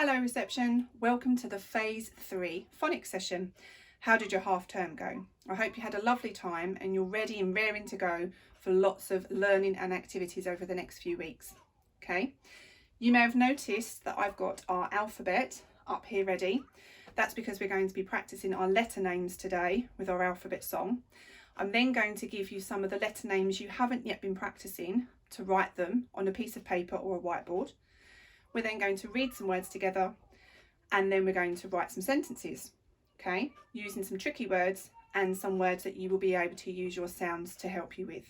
Hello reception, welcome to the phase 3 phonics session. How did your half term go? I hope you had a lovely time and you're ready and raring to go for lots of learning and activities over the next few weeks. Okay, you may have noticed that I've got our alphabet up here ready. That's because we're going to be practicing our letter names today with our alphabet song. I'm then going to give you some of the letter names you haven't yet been practicing to write them on a piece of paper or a whiteboard. We're then going to read some words together and then we're going to write some sentences, okay, using some tricky words and some words that you will be able to use your sounds to help you with.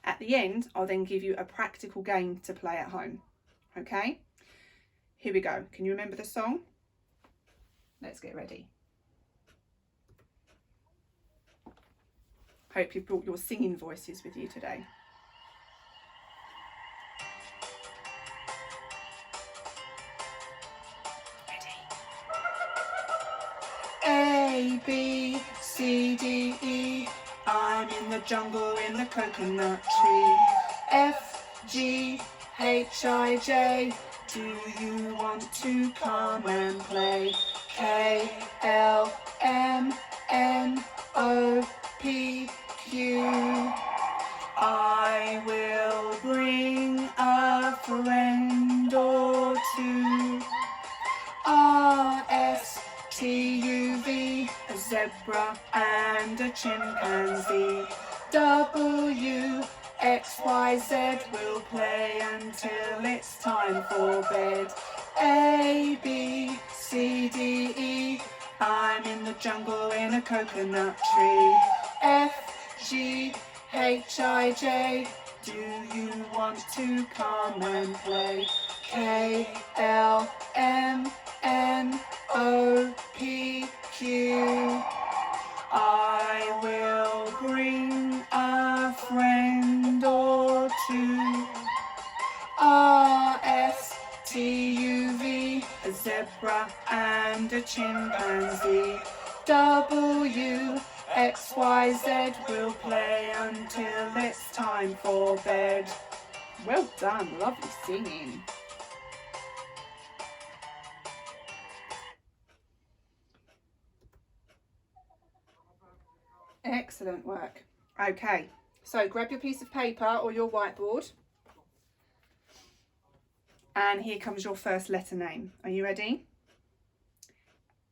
At the end, I'll then give you a practical game to play at home, okay? Here we go. Can you remember the song? Let's get ready. Hope you've brought your singing voices with you today. A, B, C, D, E. I'm in the jungle in the coconut tree. F, G, H, I, J. Do you want to come and play? K, L, M, N, O, P, Q. I will bring a friend or two. R, S, T, U, V, a zebra and a chimpanzee. W, X, Y, Z, we'll play until it's time for bed. A, B, C, D, E, I'm in the jungle in a coconut tree. F, G, H, I, J, do you want to come and play? K, L, M, N, O, P, Q. I will bring a friend or two. R, S, T, U, V, a zebra and a chimpanzee. W, X, Y, Z, we'll play until it's time for bed. Well done, lovely singing. Excellent work. Okay, so grab your piece of paper or your whiteboard. And here comes your first letter name. Are you ready?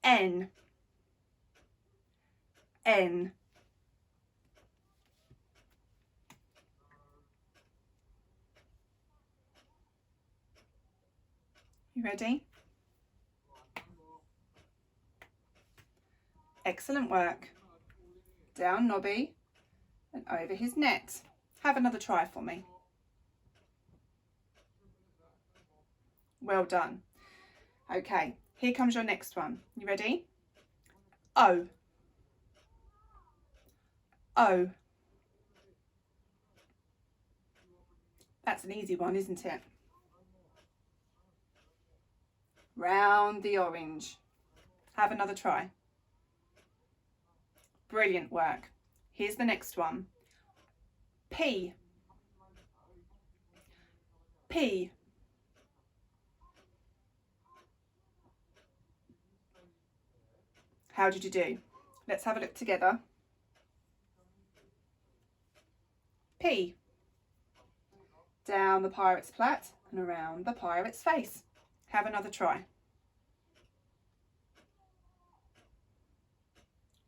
N. N. You ready? Excellent work. Down Nobby and over his net. Have another try for me. Well done. Okay, here comes your next one. You ready? O. O. That's an easy one, isn't it? Round the orange. Have another try. Brilliant work. Here's the next one. P. P. How did you do? Let's have a look together. P. Down the pirate's plait and around the pirate's face. Have another try.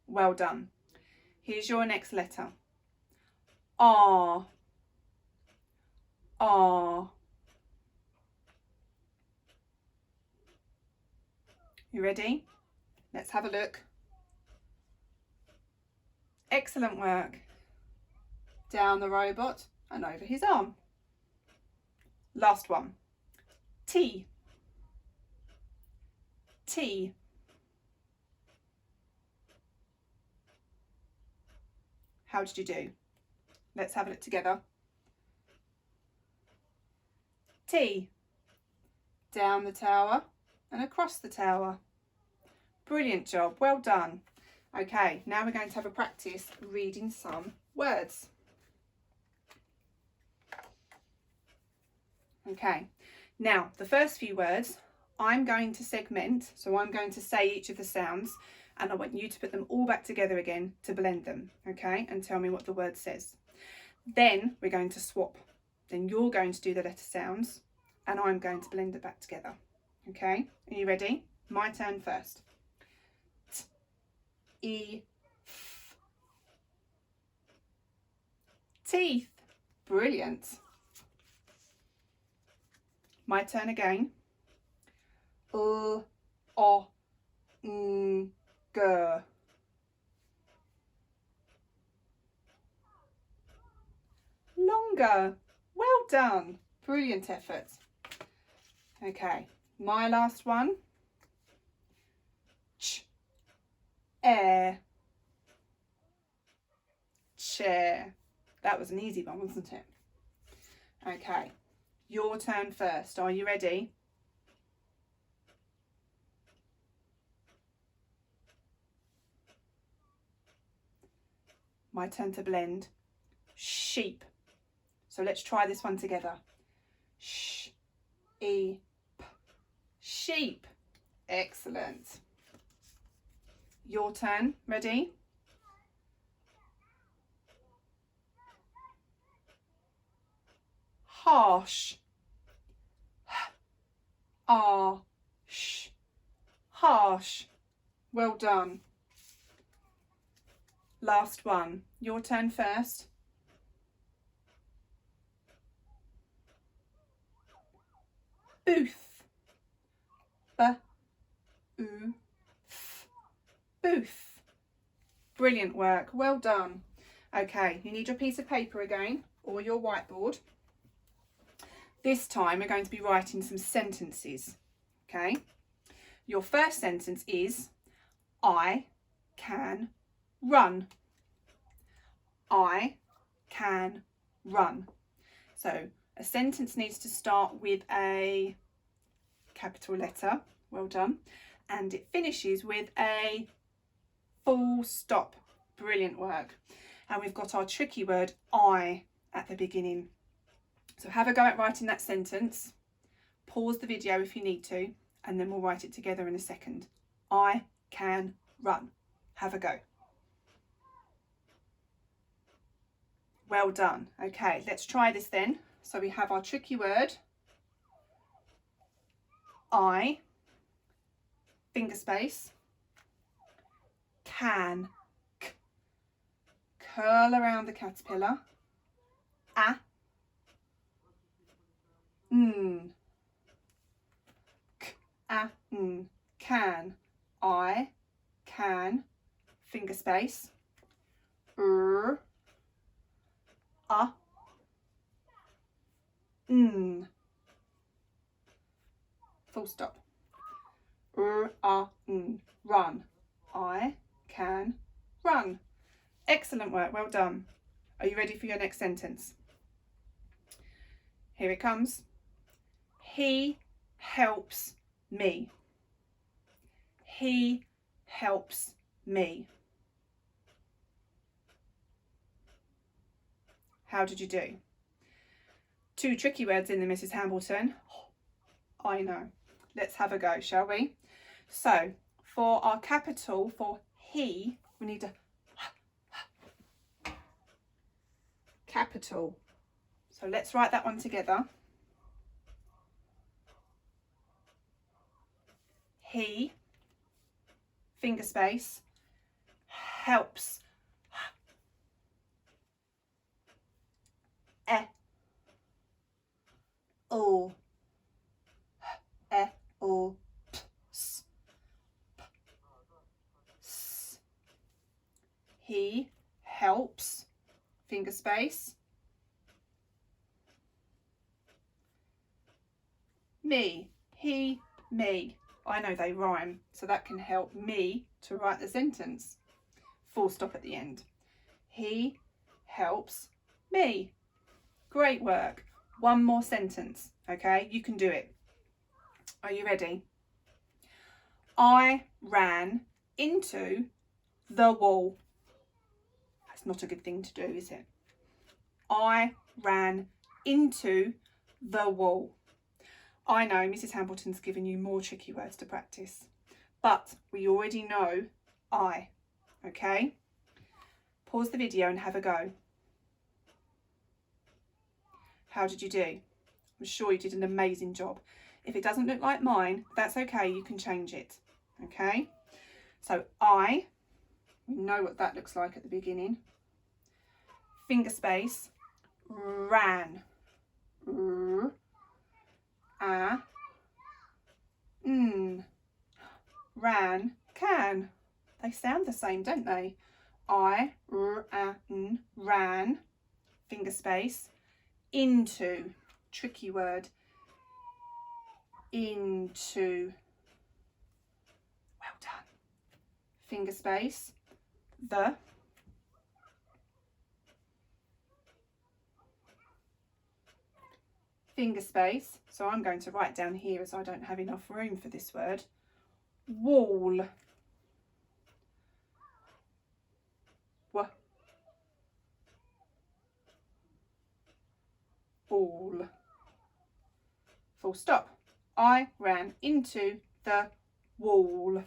Well done. Here's your next letter. R. R. You ready? Let's have a look. Excellent work. Down the robot and over his arm. Last one. T. T. How did you do? Let's have a look together. T. Down the tower and across the tower. Brilliant job, well done. Okay, now we're going to have a practice reading some words. Okay, now the first few words I'm going to segment, so I'm going to say each of the sounds, and I want you to put them all back together again to blend them, okay? And tell me what the word says. Then we're going to swap. Then you're going to do the letter sounds, and I'm going to blend it back together, okay? Are you ready? My turn first. T, E, F. Teeth. Brilliant. My turn again. L, O, N, G. Longer. Well done. Brilliant effort. Okay, my last one. Ch, air. Chair. That was an easy one, wasn't it? Okay, your turn first. Are you ready? My turn to blend. Sheep. So let's try this one together. Sh, E, P. Sheep. Excellent. Your turn. Ready? Harsh. H-A-R-sh. Harsh. Well done. Last one. Your turn first. Booth. B-oo-th. Booth. Brilliant work. Well done. Okay, you need your piece of paper again or your whiteboard. This time we're going to be writing some sentences. Okay. Your first sentence is, I can run. I can run. So a sentence needs to start with a capital letter. Well done. And it finishes with a full stop. Brilliant work. And we've got our tricky word I at the beginning. So have a go at writing that sentence. Pause the video if you need to, and then we'll write it together in a second. I can run. Have a go. Well done. Okay, let's try this then. So we have our tricky word. I, finger space, can, k, curl around the caterpillar, a, n, k, a, n, can, I, can, finger space, a, n, full stop. Run. I can run. Excellent work. Well done. Are you ready for your next sentence? Here it comes. He helps me. He helps me. How did you do? 2 tricky words in there, Mrs. Hambleton. I know. Let's have a go, shall we? So, for our capital, for he, we need a capital. So let's write that one together. He, finger space, helps. O, o, s, p, s. He helps, finger space, me. He, me. I know they rhyme, so that can help me to write the sentence. Full stop at the end. He helps me. Great work. One more sentence, okay? You can do it. Are you ready? I ran into the wall. That's not a good thing to do, is it? I ran into the wall. I know Mrs. Hambleton's given you more tricky words to practice, but we already know I, okay? Pause the video and have a go. How did you do? I'm sure you did an amazing job. If it doesn't look like mine, that's okay, you can change it, okay? So I, we know what that looks like at the beginning. Finger space, ran. Ran, can. They sound the same, don't they? I, ran, finger space, into, tricky word, into. Well done. Finger space, the, finger space, so I'm going to write down here as I don't have enough room for this word, wall, ball, full stop. I ran into the wall.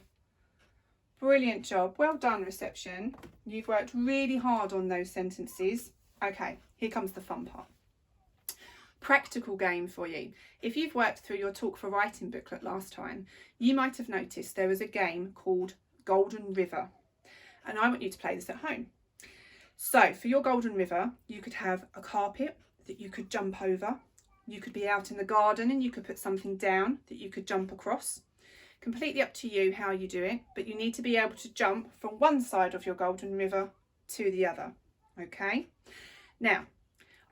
Brilliant job, well done reception. You've worked really hard on those sentences. Okay, here comes the fun part. Practical game for you. If you've worked through your Talk for Writing booklet last time, you might have noticed there was a game called Golden River, and I want you to play this at home. So for your Golden River, you could have a carpet that you could jump over. You could be out in the garden and you could put something down that you could jump across. Completely up to you how you do it, but you need to be able to jump from one side of your Golden River to the other, okay? Now,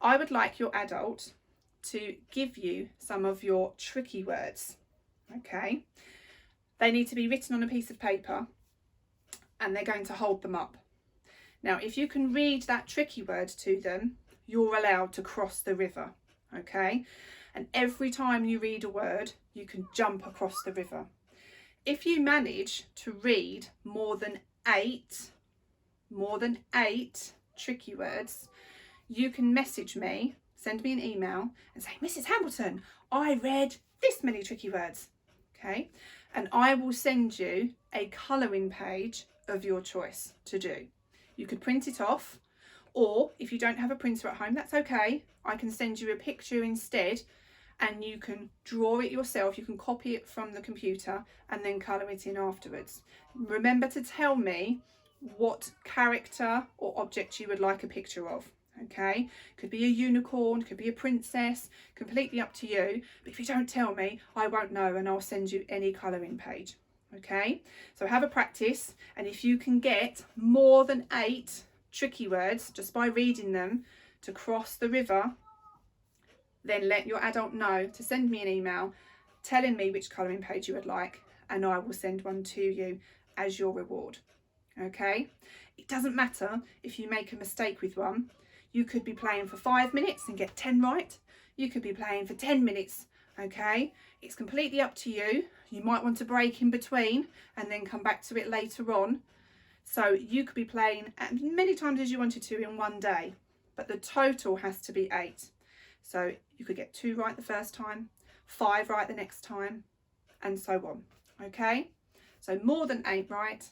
I would like your adult to give you some of your tricky words, okay? They need to be written on a piece of paper and they're going to hold them up. Now, if you can read that tricky word to them, you're allowed to cross the river, okay? And every time you read a word, you can jump across the river. If you manage to read more than eight tricky words, you can message me, send me an email and say, Mrs. Hambleton, I read this many tricky words, okay? And I will send you a colouring page of your choice to do. You could print it off, or if you don't have a printer at home, that's okay. I can send you a picture instead and you can draw it yourself. You can copy it from the computer and then colour it in afterwards. Remember to tell me what character or object you would like a picture of. Okay, could be a unicorn, could be a princess, completely up to you. But if you don't tell me, I won't know and I'll send you any colouring page. Okay, so have a practice, and if you can get more than 8 tricky words just by reading them to cross the river, then let your adult know to send me an email telling me which colouring page you would like, and I will send one to you as your reward. Okay, it doesn't matter if you make a mistake with one. You could be playing for 5 minutes and get 10 right. You could be playing for 10 minutes, okay? It's completely up to you. You might want to break in between and then come back to it later on. So you could be playing as many times as you wanted to in one day, but the total has to be 8. So you could get 2 right the first time, 5 right the next time, and so on, okay? So more than 8 right,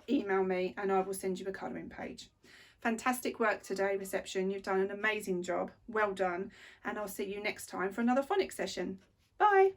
email me and I will send you a colouring page. Fantastic work today, reception. You've done an amazing job. Well done. And I'll see you next time for another phonics session. Bye.